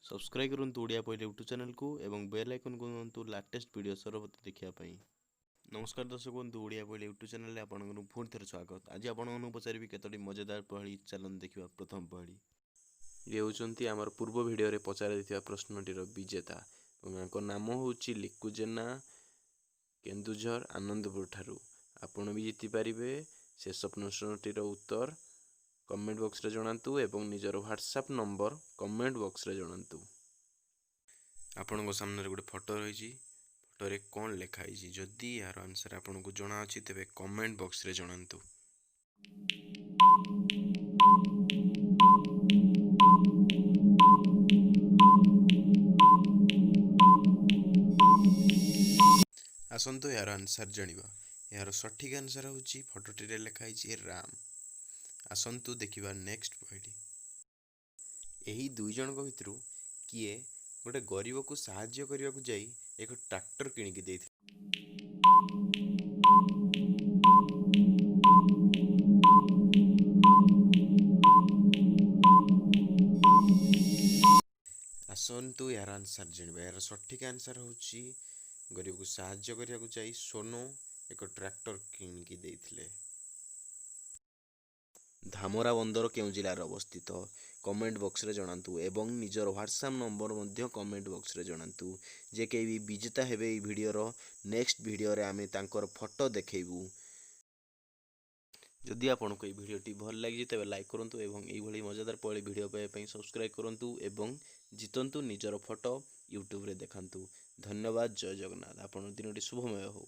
Subscribe करंतु ओडिया पहले YouTube channel को एवं बेल आइकन को दबाନ୍ତୁ लेटेस्ट वीडियो सर्वप्रथम देखिया पाई। नमस्कार दर्शक बंधु, ओडिया पहले यूट्यूब चैनल रे आपन पुणी थे स्वागत। आज आपन पचारि केतोटी मजेदार पहेली चलन देखिबा। प्रथम पहेली ये होचंती हमर पूर्व वीडियो रे पचारि दिथिबा प्रश्नटीर विजेता एवं नाम होची लिकु जेना केन्दुझर आनंदपुर ठारू। आपण भी जीति पारिबे। शेष प्रश्नटीर उत्तर कमेंट बॉक्स रे जणांतु एवं निजर व्हाट्सएप नंबर कमेंट बॉक्स रे जणांतु। आपन सामने गोटे फोटो रही, फोटो रे कौन लिखाई, जदि यार आंसर आपन को जना अछि तेबे कमेंट बॉक्स रे जणांतु। आसंतो यार आंसर जानिबा। यार सठिक आंसर होची फोटोटी रे लिखाई राम। आसंतु देखिबा नेक्स्ट पहेली। एही दुई जनक भितरु किए गोटे गरीब को साहाय्य करने को जाई एक ट्रैक्टर किनिकी देइथिले। आसंतु यार आंसर जानिबा। यार सठिक आंसर होची गरीब को साहाय्य करने को जाई सोनू एक ट्रैक्टर किनिकी देइथिले। धामरा बंदर केउ जिल्लार अवस्थित कमेंट बॉक्स रे जणांतु एवं निजर व्हाट्सएप नंबर मध्य कमेंट बॉक्स रे जणांतु। जे के भी विजेता हेबे ई वीडियो रो नेक्स्ट वीडियो रे आमे तांकर फोटो देखैबू। जदि आपनको ई वीडियोटी भल लागि तेबे लाइक करंतु एवं एई भली मजेदार पहेली वीडियो पाए पई सब्सक्राइब करंतु एवं जितंतु निजर फोटो यूट्यूब रे देखांतु। धन्यवाद। जय जगन्नाथ। आपन दिनटी शुभमय हो।